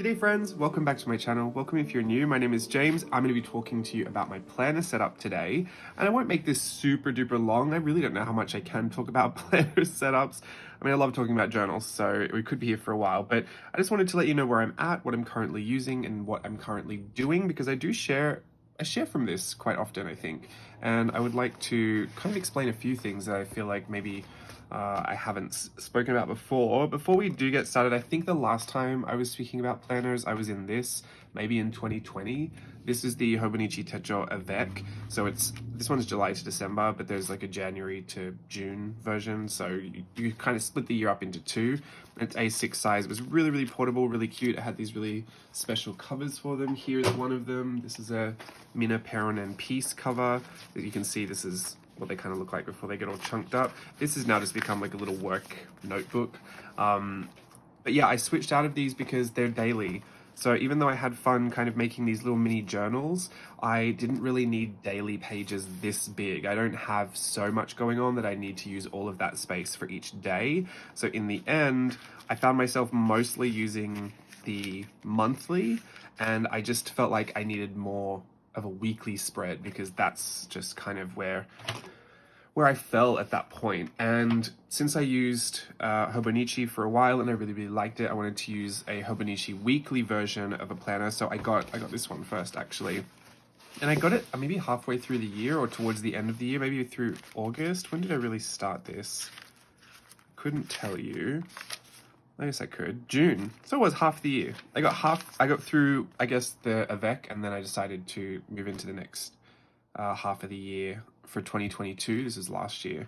G'day friends, welcome back to my channel. Welcome if you're new. My name is James. I'm going to be talking to you about my planner setup today. And I won't make this super duper long. I really don't know how much I can talk about planner setups. I mean, I love talking about journals, so we could be here for a while, but I just wanted to let you know where I'm at, what I'm currently using, and what I'm currently doing, because I share from this quite often, I think. And I would like to kind of explain a few things that I feel like maybe I haven't spoken about before. Before we do get started, I think the last time I was speaking about planners, I was in this, maybe in 2020. This is the Hobonichi Techo Avec. So this one's July to December, but there's like a January to June version. So you kind of split the year up into two. It's A6 size. It was really, really portable, really cute. It had these really special covers for them. Here's one of them. This is a Minna Perron and Peace cover. As you can see, this is what they kind of look like before they get all chunked up. This has now just become like a little work notebook. But yeah, I switched out of these because they're daily. So even though I had fun kind of making these little mini journals, I didn't really need daily pages this big. I don't have so much going on that I need to use all of that space for each day. So in the end, I found myself mostly using the monthly, and I just felt like I needed more of a weekly spread because that's just kind of where I fell at that point. And since I used Hobonichi for a while and I really, really liked it, I wanted to use a Hobonichi weekly version of a planner. So I got this one first, actually. And I got it maybe halfway through the year or towards the end of the year, maybe through August. When did I really start this? Couldn't tell you. I guess I could. June. So it was half the year. I got through, I guess, the Avec, and then I decided to move into the next half of the year for 2022. This is last year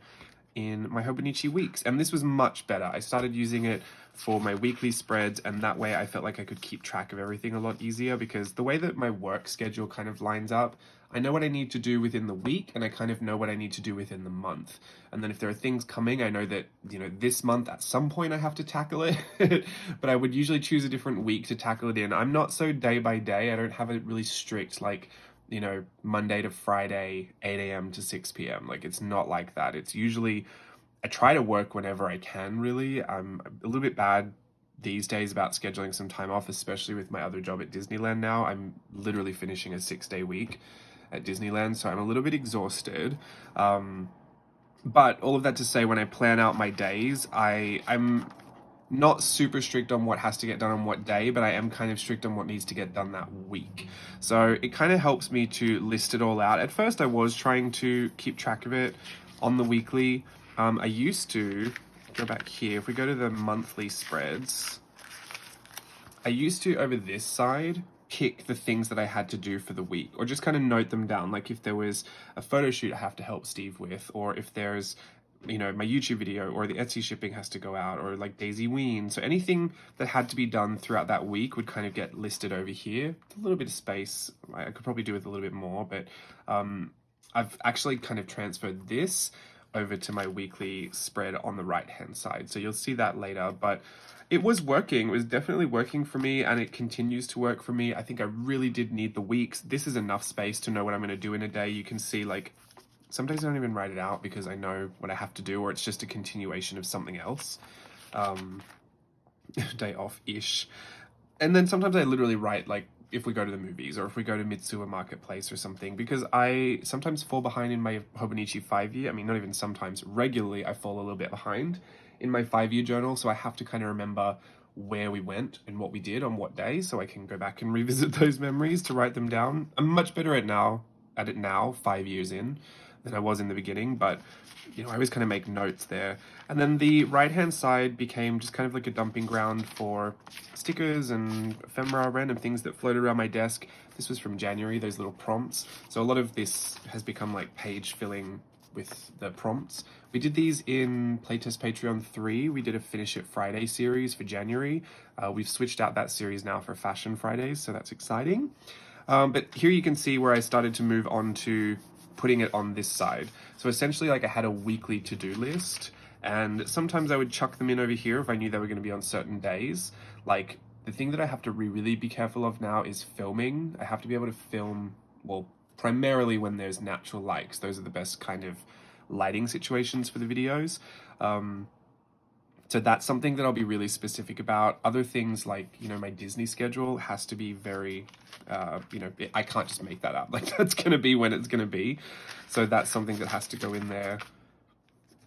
in my Hobonichi weeks, and this was much better. I started using it for my weekly spreads, and that way I felt like I could keep track of everything a lot easier, because the way that my work schedule kind of lines up, I know what I need to do within the week, and I kind of know what I need to do within the month. And then if there are things coming, I know that, this month at some point I have to tackle it, but I would usually choose a different week to tackle it in. I'm not so day by day. I don't have a really strict, like, Monday to Friday, 8 a.m. to 6 p.m. Like, it's not like that. It's usually, I try to work whenever I can, really. I'm a little bit bad these days about scheduling some time off, especially with my other job at Disneyland now. I'm literally finishing a 6-day week at Disneyland, so I'm a little bit exhausted. But all of that to say, when I plan out my days, I'm not super strict on what has to get done on what day, but I am kind of strict on what needs to get done that week. So it kind of helps me to list it all out. At first, I was trying to keep track of it on the weekly. I used to go back here. If we go to the monthly spreads, I used to, over this side, pick the things that I had to do for the week, or just kind of note them down. Like if there was a photo shoot I have to help Steve with, or if there's my YouTube video, or the Etsy shipping has to go out, or like Daisy Ween. So anything that had to be done throughout that week would kind of get listed over here. It's a little bit of space. I could probably do with a little bit more, but I've actually kind of transferred this over to my weekly spread on the right hand side. So you'll see that later, but it was working. It was definitely working for me, and it continues to work for me. I think I really did need the weeks. This is enough space to know what I'm going to do in a day. You can see, like, sometimes I don't even write it out because I know what I have to do, or it's just a continuation of something else. Day off-ish. And then sometimes I literally write, like, if we go to the movies, or if we go to Mitsuwa Marketplace or something, because I sometimes fall behind in my Hobonichi 5-year. I mean, not even sometimes, regularly I fall a little bit behind in my 5-year journal, so I have to kind of remember where we went and what we did on what day, so I can go back and revisit those memories to write them down. I'm much better at it now, 5 years in, than I was in the beginning, but I always kind of make notes there. And then the right-hand side became just kind of like a dumping ground for stickers and ephemera, random things that floated around my desk. This was from January, those little prompts. So a lot of this has become like page filling with the prompts. We did these in Playtest Patreon 3. We did a Finish It Friday series for January. We've switched out that series now for Fashion Fridays, so that's exciting. But here you can see where I started to move on to putting it on this side. So essentially, like, I had a weekly to-do list, and sometimes I would chuck them in over here if I knew they were going to be on certain days. Like, the thing that I have to really be careful of now is filming. I have to be able to film, well, primarily when there's natural lights. Those are the best kind of lighting situations for the videos. So that's something that I'll be really specific about. Other things like, my Disney schedule has to be very, I can't just make that up. Like that's going to be when it's going to be. So that's something that has to go in there.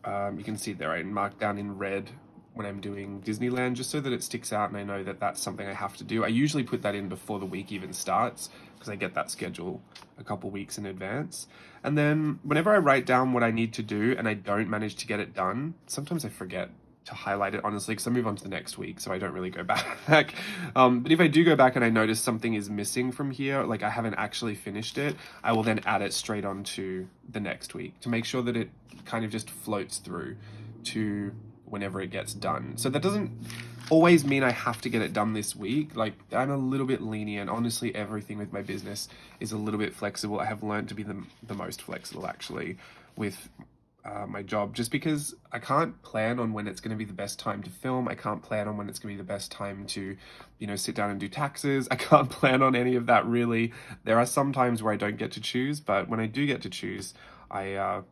You can see there I marked down in red when I'm doing Disneyland, just so that it sticks out and I know that that's something I have to do. I usually put that in before the week even starts because I get that schedule a couple weeks in advance. And then whenever I write down what I need to do and I don't manage to get it done, sometimes I forget to highlight it, honestly, because I move on to the next week, so I don't really go back. But if I do go back and I notice something is missing from here, like I haven't actually finished it, I will then add it straight onto the next week to make sure that it kind of just floats through to whenever it gets done. So that doesn't always mean I have to get it done this week. Like I'm a little bit lenient. Honestly, everything with my business is a little bit flexible. I have learned to be the most flexible actually with my job, just because I can't plan on when it's going to be the best time to film. I can't plan on when it's going to be the best time to, sit down and do taxes. I can't plan on any of that really. There are some times where I don't get to choose, but when I do get to choose, I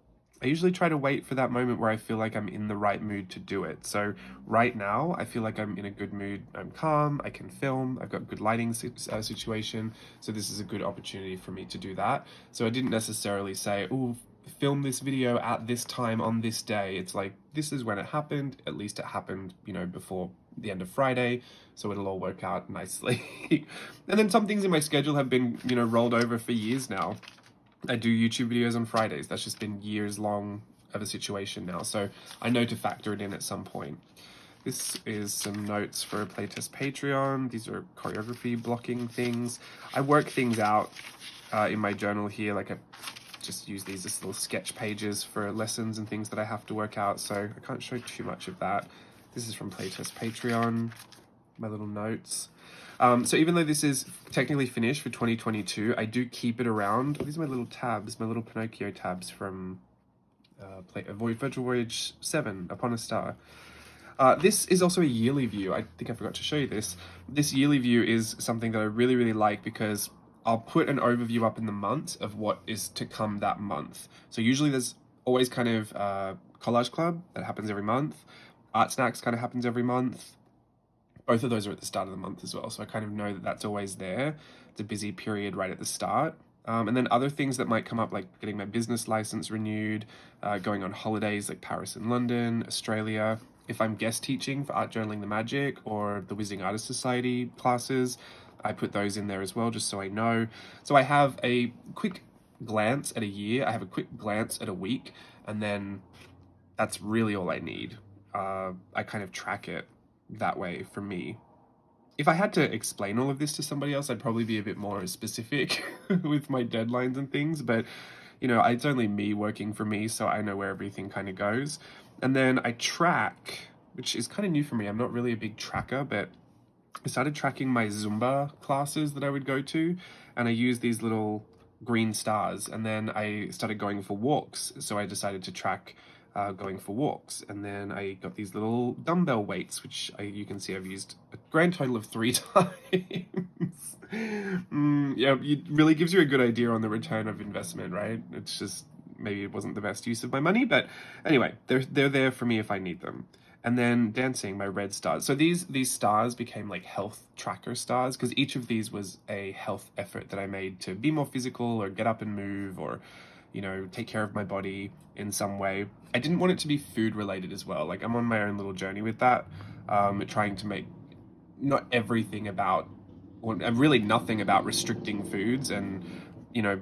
usually try to wait for that moment where I feel like I'm in the right mood to do it. So right now, I feel like I'm in a good mood. I'm calm, I can film, I've got good lighting situation. So this is a good opportunity for me to do that. So I didn't necessarily say, oh, film this video at this time on this day. It's like, this is when it happened. At least it happened, before the end of Friday. So it'll all work out nicely. And then some things in my schedule have been, rolled over for years now. I do YouTube videos on Fridays. That's just been years long of a situation now. So I know to factor it in at some point. This is some notes for a Playtest Patreon. These are choreography blocking things. I work things out in my journal here. Like I just use these as little sketch pages for lessons and things that I have to work out. So I can't show too much of that. This is from Playtest Patreon, my little notes. So even though this is technically finished for 2022, I do keep it around. These are my little tabs, my little Pinocchio tabs from Virtual Voyage 7, Upon a Star. This is also a yearly view. I think I forgot to show you this. This yearly view is something that I really, really like because I'll put an overview up in the month of what is to come that month. So usually there's always kind of Collage Club that happens every month. Art Snacks kind of happens every month. Both of those are at the start of the month as well. So I kind of know that that's always there. It's a busy period right at the start. And then other things that might come up, like getting my business license renewed, going on holidays like Paris and London, Australia. If I'm guest teaching for Art Journaling the Magic or the Wizarding Artist Society classes, I put those in there as well, just so I know. So I have a quick glance at a year. I have a quick glance at a week, and then that's really all I need. I kind of track it that way for me. If I had to explain all of this to somebody else, I'd probably be a bit more specific with my deadlines and things, but it's only me working for me, so I know where everything kind of goes. And then I track, which is kind of new for me. I'm not really a big tracker, but I started tracking my Zumba classes that I would go to, and I use these little green stars, and then I started going for walks, so I decided to track going for walks. And then I got these little dumbbell weights, which you can see I've used a grand total of 3 times. Yeah, it really gives you a good idea on the return of investment, right? It's just, maybe it wasn't the best use of my money, but anyway, they're there for me if I need them. And then dancing, my red stars. So these stars became like health tracker stars because each of these was a health effort that I made to be more physical or get up and move or take care of my body in some way. I didn't want it to be food related as well. Like I'm on my own little journey with that, trying to make not everything about, or really nothing about restricting foods and,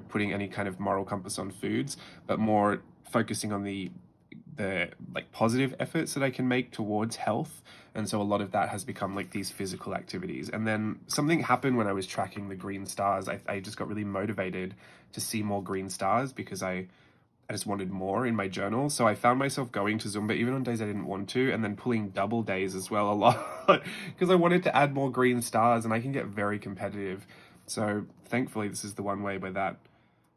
putting any kind of moral compass on foods, but more focusing on the like positive efforts that I can make towards health. And so a lot of that has become like these physical activities. And then something happened when I was tracking the green stars. I just got really motivated to see more green stars because I just wanted more in my journal. So I found myself going to Zumba even on days I didn't want to, and then pulling double days as well a lot because I wanted to add more green stars, and I can get very competitive. So thankfully this is the one way where that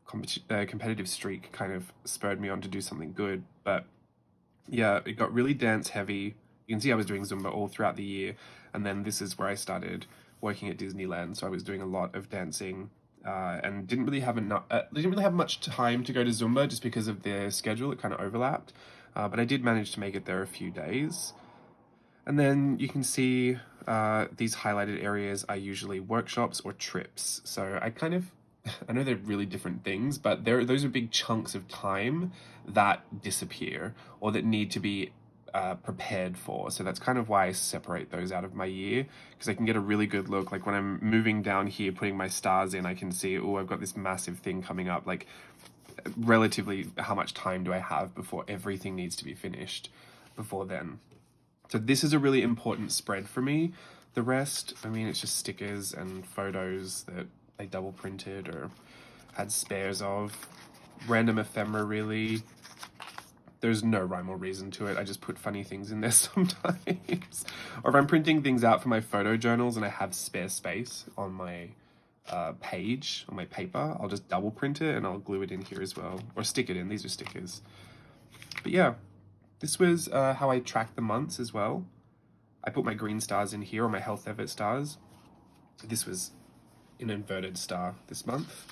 competitive streak kind of spurred me on to do something good. But yeah, it got really dance heavy. You can see I was doing Zumba all throughout the year, and then this is where I started working at Disneyland. So I was doing a lot of dancing, and didn't really have much time to go to Zumba just because of their schedule. It kind of overlapped, but I did manage to make it there a few days. And then you can see these highlighted areas are usually workshops or trips. So I know they're really different things, but those are big chunks of time that disappear or that need to be prepared for. So that's kind of why I separate those out of my year, because I can get a really good look. Like when I'm moving down here, putting my stars in, I can see, oh, I've got this massive thing coming up. Like relatively, how much time do I have before everything needs to be finished before then? So this is a really important spread for me. The rest, I mean, it's just stickers and photos that I double printed or had spares of. Random ephemera, really. There's no rhyme or reason to it. I just put funny things in there sometimes. Or if I'm printing things out for my photo journals and I have spare space on my page, on my paper, I'll just double print it and I'll glue it in here as well. Or stick it in. These are stickers. But yeah, this was how I track the months as well. I put my green stars in here, or my health effort stars. This was an inverted star this month.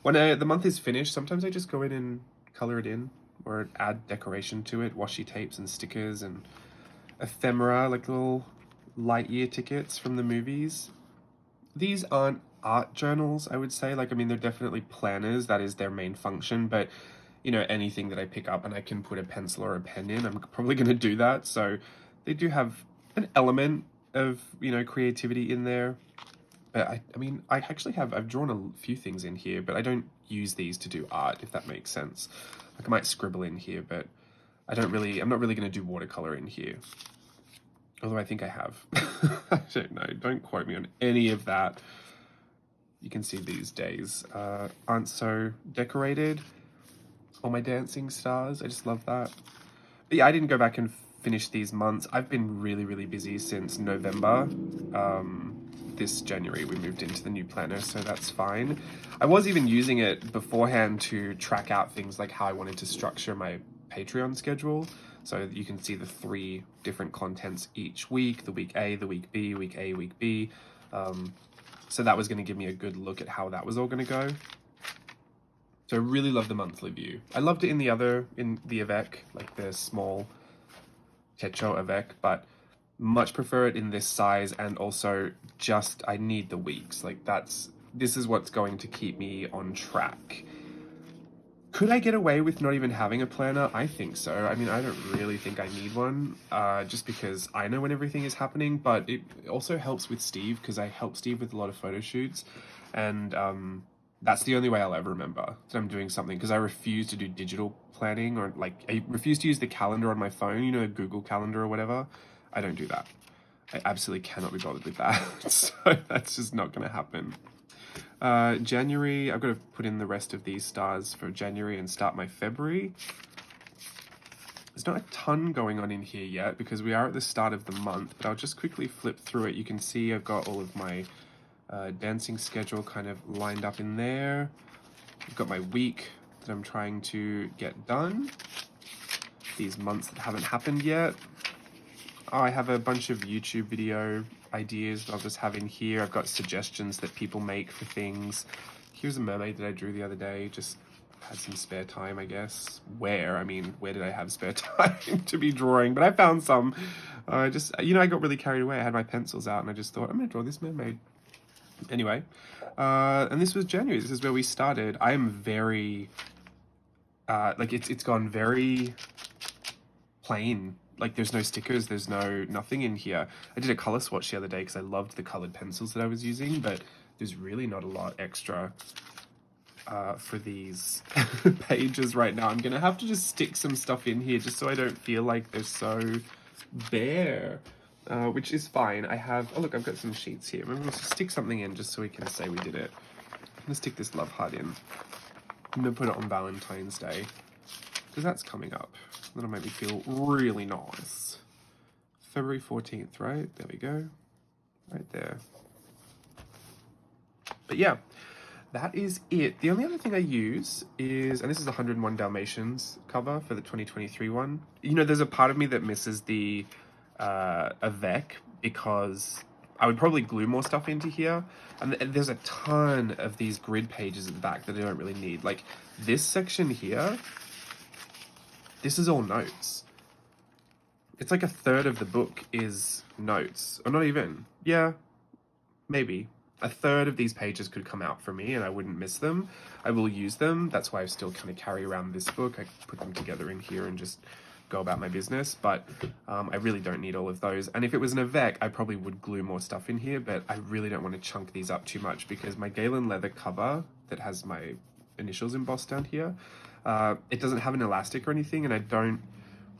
When the month is finished, sometimes I just go in and color it in or add decoration to it, washi tapes and stickers and ephemera, like little Lightyear tickets from the movies. These aren't art journals, I would say. Like, I mean, they're definitely planners. That is their main function. But, you know, anything that I pick up and I can put a pencil or a pen in, I'm probably going to do that. So they do have an element of, you know, creativity in there. But I mean, I've drawn a few things in here, but I don't use these to do art, if that makes sense. Like I might scribble in here, but I'm not really going to do watercolor in here. Although I think I have. I don't know. Don't quote me on any of that. You can see these days aren't so decorated. All my dancing stars. I just love that. But yeah, I didn't go back and finish these months. I've been really, really busy since November. This January we moved into the new planner, so that's fine. I was even using it beforehand to track out things like how I wanted to structure my Patreon schedule. So you can see the 3 different contents each week, the week A, the week B, week A, week B. So that was going to give me a good look at how that was all going to go. So I really love the monthly view. I loved it in the Avec, like the small Techo Avec, but much prefer it in this size, and also just I need the weeks. Like this is what's going to keep me on track. Could I get away with not even having a planner? I think so. I mean, I don't really think I need one, just because I know when everything is happening, but it also helps with Steve, because I help Steve with a lot of photo shoots, and that's the only way I'll ever remember that I'm doing something, because I refuse to do digital planning, or like I refuse to use the calendar on my phone, you know, Google Calendar or whatever. I don't do that. I absolutely cannot be bothered with that. So that's just not going to happen. January, I've got to put in the rest of these stars for January and start my February. There's not a ton going on in here yet because we are at the start of the month, but I'll just quickly flip through it. You can see I've got all of my dancing schedule kind of lined up in there. I've got my week that I'm trying to get done. These months that haven't happened yet. Oh, I have a bunch of YouTube video ideas that I'll just have in here. I've got suggestions that people make for things. Here's a mermaid that I drew the other day. Just had some spare time, I guess. Where did I have spare time to be drawing? But I found some. I got really carried away. I had my pencils out and I just thought, I'm going to draw this mermaid. Anyway, and this was January. This is where we started. I am very, it's gone very plain. Like there's no stickers, there's nothing in here. I did a color swatch the other day because I loved the colored pencils that I was using, but there's really not a lot extra for these pages right now. I'm gonna have to just stick some stuff in here just so I don't feel like they're so bare, which is fine. Oh look, I've got some sheets here. Maybe we'll stick something in just so we can say we did it. I'm gonna stick this love heart in. I'm gonna put it on Valentine's Day because that's coming up. That'll make me feel really nice. February 14th, right? There we go. Right there. But yeah, that is it. The only other thing I use is, and this is 101 Dalmatians cover for the 2023 one. You know, there's a part of me that misses the Avec because I would probably glue more stuff into here. And there's a ton of these grid pages at the back that I don't really need. Like this section here, this is all notes. it's like a third of the book is notes, or not even. Yeah, maybe. A third of these pages could come out for me and I wouldn't miss them. I will use them. That's why I still kind of carry around this book. I put them together in here and just go about my business, but I really don't need all of those. And if it was an Avec, I probably would glue more stuff in here, but I really don't want to chunk these up too much because my Galen leather cover that has my initials embossed down here, it doesn't have an elastic or anything, and I don't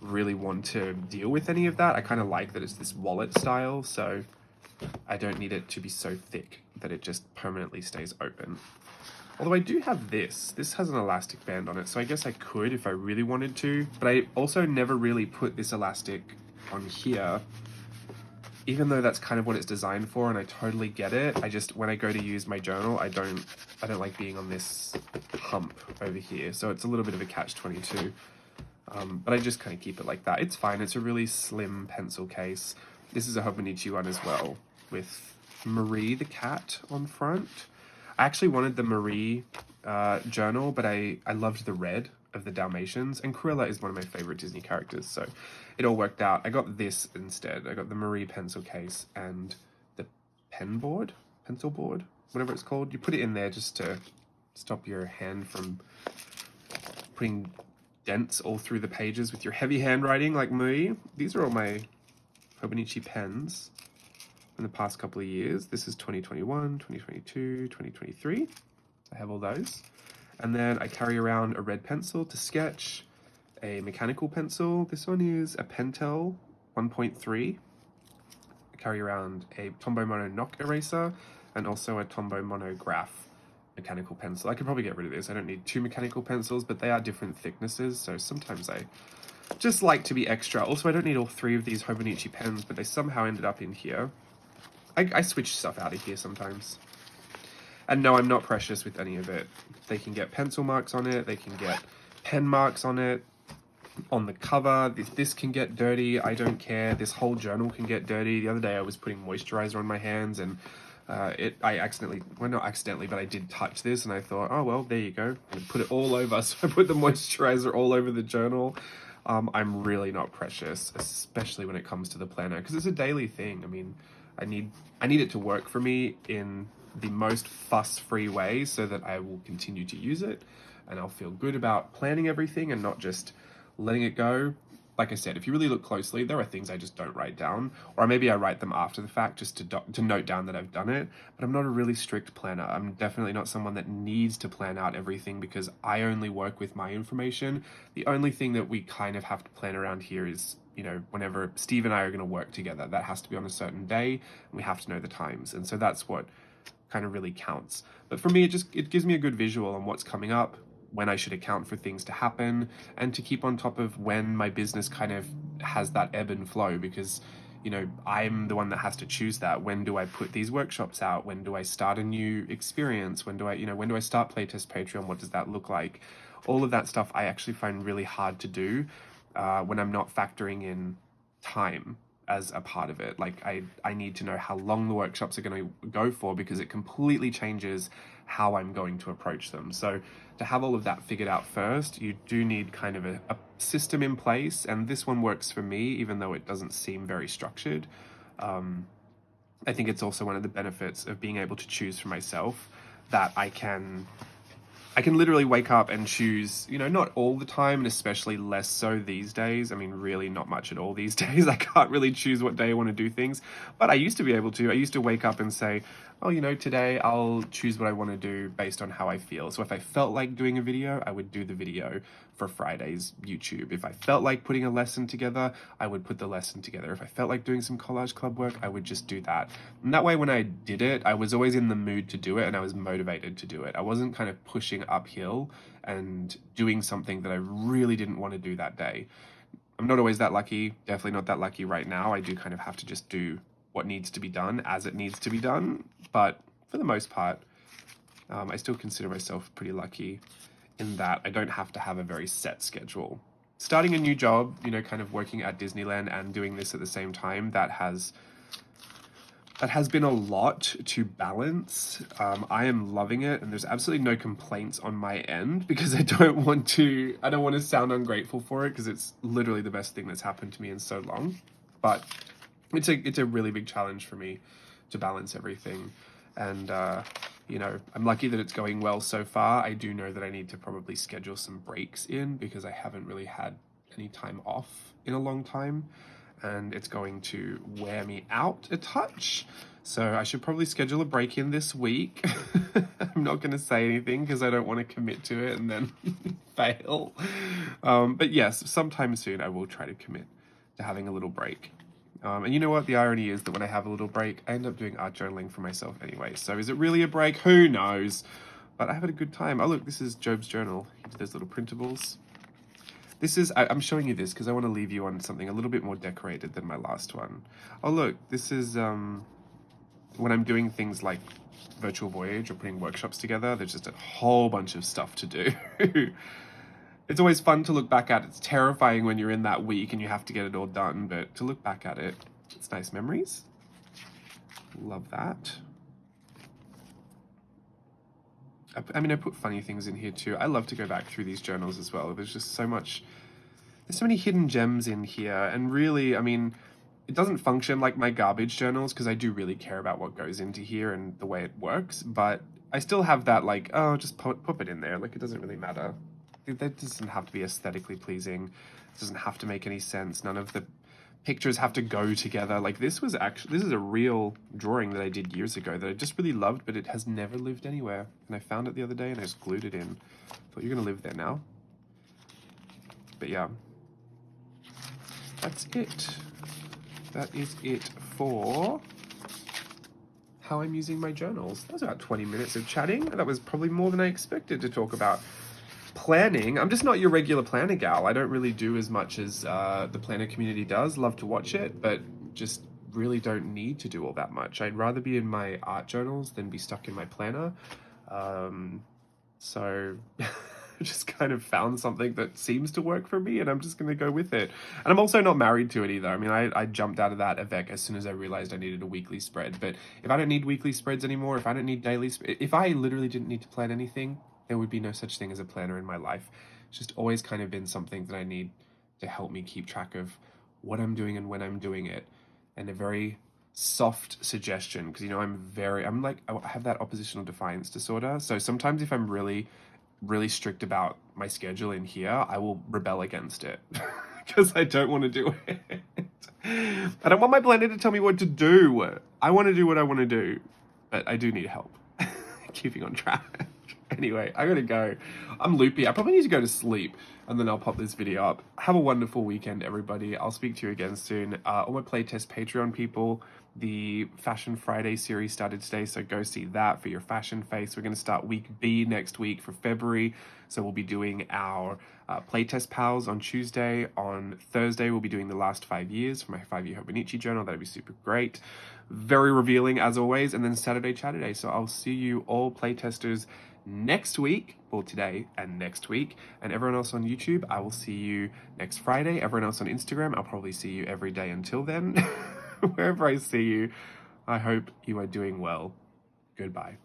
really want to deal with any of that. I kind of like that it's this wallet style, so I don't need it to be so thick that it just permanently stays open. Although I do have this. This has an elastic band on it, so I guess I could if I really wanted to. But I also never really put this elastic on here, even though that's kind of what it's designed for, and I totally get it. I just, when I go to use my journal, I don't like being on this hump over here. So it's a little bit of a catch-22. But I just kind of keep it like that. It's fine. It's a really slim pencil case. This is a Hobonichi one as well, with Marie the cat on front. I actually wanted the Marie journal, but I loved the red of the Dalmatians, and Cruella is one of my favorite Disney characters, so it all worked out. I got this instead. I got the Marie pencil case and the pencil board, whatever it's called. You put it in there just to stop your hand from putting dents all through the pages with your heavy handwriting like me. These are all my Hobonichi pens in the past couple of years. This is 2021, 2022, 2023. I have all those. And then I carry around a red pencil to sketch, a mechanical pencil. This one is a Pentel 1.3. I carry around a Tombow Mono Nock eraser and also a Tombow Mono Graph mechanical pencil. I could probably get rid of this. I don't need two mechanical pencils, but they are different thicknesses, so sometimes I just like to be extra. Also, I don't need all three of these Hobonichi pens, but they somehow ended up in here. I switch stuff out of here sometimes. And no, I'm not precious with any of it. They can get pencil marks on it, they can get pen marks on it, on the cover. This can get dirty, I don't care. This whole journal can get dirty. The other day I was putting moisturizer on my hands and I accidentally, well not accidentally, but I did touch this and I thought, oh well, there you go. I put it all over, so I put the moisturizer all over the journal. I'm really not precious, especially when it comes to the planner, because it's a daily thing. I mean, I need it to work for me in the most fuss-free way so that I will continue to use it and I'll feel good about planning everything and not just letting it go. Like I said, if you really look closely, there are things I just don't write down, or maybe I write them after the fact just to note down that I've done it, but I'm not a really strict planner. I'm definitely not someone that needs to plan out everything because I only work with my information. The only thing that we kind of have to plan around here is, you know, whenever Steve and I are going to work together, that has to be on a certain day, and we have to know the times, and so that's what kind of really counts. But for me, it gives me a good visual on what's coming up, when I should account for things to happen, and to keep on top of when my business kind of has that ebb and flow, because, you know, I'm the one that has to choose that. When do I put these workshops out? When do I start a new experience? When do I start Playtest Patreon? What does that look like? All of that stuff I actually find really hard to do when I'm not factoring in time as a part of it. Like I need to know how long the workshops are going to go for, because it completely changes how I'm going to approach them. So to have all of that figured out first, you do need kind of a system in place, and this one works for me, even though it doesn't seem very structured. I think it's also one of the benefits of being able to choose for myself, that I can literally wake up and choose, you know, not all the time, and especially less so these days. I mean, really not much at all these days. I can't really choose what day I want to do things, but I used to be able to. I used to wake up and say, oh, you know, today I'll choose what I want to do based on how I feel. So if I felt like doing a video, I would do the video for Friday's YouTube. If I felt like putting a lesson together, I would put the lesson together. If I felt like doing some collage club work, I would just do that. And that way, when I did it, I was always in the mood to do it and I was motivated to do it. I wasn't kind of pushing uphill and doing something that I really didn't want to do that day. I'm not always that lucky, definitely not that lucky right now. I do kind of have to just do what needs to be done as it needs to be done. But for the most part, I still consider myself pretty lucky in that I don't have to have a very set schedule. Starting a new job, you know, kind of working at Disneyland and doing this at the same time, that has That has been a lot to balance. I am loving it, and there's absolutely no complaints on my end because I don't want to sound ungrateful for it because it's literally the best thing that's happened to me in so long. But it's a really big challenge for me to balance everything. And you know, I'm lucky that it's going well so far. I do know that I need to probably schedule some breaks in because I haven't really had any time off in a long time, and it's going to wear me out a touch. So I should probably schedule a break in this week. I'm not going to say anything because I don't want to commit to it and then fail. But yes, sometime soon I will try to commit to having a little break. And you know what? The irony is that when I have a little break, I end up doing art journaling for myself anyway. So is it really a break? Who knows? But I had a good time. Oh, look, this is Job's journal. He did those little printables. This is, I'm showing you this because I want to leave you on something a little bit more decorated than my last one. Oh, look, this is when I'm doing things like Virtual Voyage or putting workshops together, there's just a whole bunch of stuff to do. It's always fun to look back at. It's terrifying when you're in that week and you have to get it all done, but to look back at it, it's nice memories. Love that. I mean, I put funny things in here too. I love to go back through these journals as well. There's just so much, there's so many hidden gems in here. And really, I mean, it doesn't function like my garbage journals because I do really care about what goes into here and the way it works. But I still have that like, oh, just pop it in there. Like, it doesn't really matter. That doesn't have to be aesthetically pleasing. It doesn't have to make any sense. None of the pictures have to go together. Like, this is a real drawing that I did years ago that I just really loved, but it has never lived anywhere. And I found it the other day and I just glued it in. Thought you're gonna live there now. But yeah, that's it. That is it for how I'm using my journals. That was about 20 minutes of chatting. That was probably more than I expected to talk about. Planning, I'm just not your regular planner gal. I don't really do as much as the planner community does. Love to watch it, but just really don't need to do all that much. I'd rather be in my art journals than be stuck in my planner. So I just kind of found something that seems to work for me and I'm just going to go with it. And I'm also not married to it either. I mean, I jumped out of that avec as soon as I realized I needed a weekly spread. But if I don't need weekly spreads anymore, if I don't need daily, if I literally didn't need to plan anything, there would be no such thing as a planner in my life. It's just always kind of been something that I need to help me keep track of what I'm doing and when I'm doing it. And a very soft suggestion, because, you know, I'm like, I have that oppositional defiance disorder. So sometimes if I'm really, really strict about my schedule in here, I will rebel against it because I don't want to do it. I don't want my planner to tell me what to do. I want to do what I want to do, but I do need help keeping on track. Anyway, I gotta go. I'm loopy. I probably need to go to sleep and then I'll pop this video up. Have a wonderful weekend, everybody. I'll speak to you again soon. All my playtest Patreon people, the Fashion Friday series started today, so go see that for your fashion face. We're going to start week B next week for February. So we'll be doing our playtest pals on Tuesday. On Thursday, we'll be doing the last 5 years for my 5-year Hobonichi journal. That'd be super great. Very revealing as always. And then Saturday, Chatterday. So I'll see you all playtesters next week, well, today and next week, and everyone else on YouTube, I will see you next Friday. Everyone else on Instagram, I'll probably see you every day until then. Wherever I see you, I hope you are doing well. Goodbye.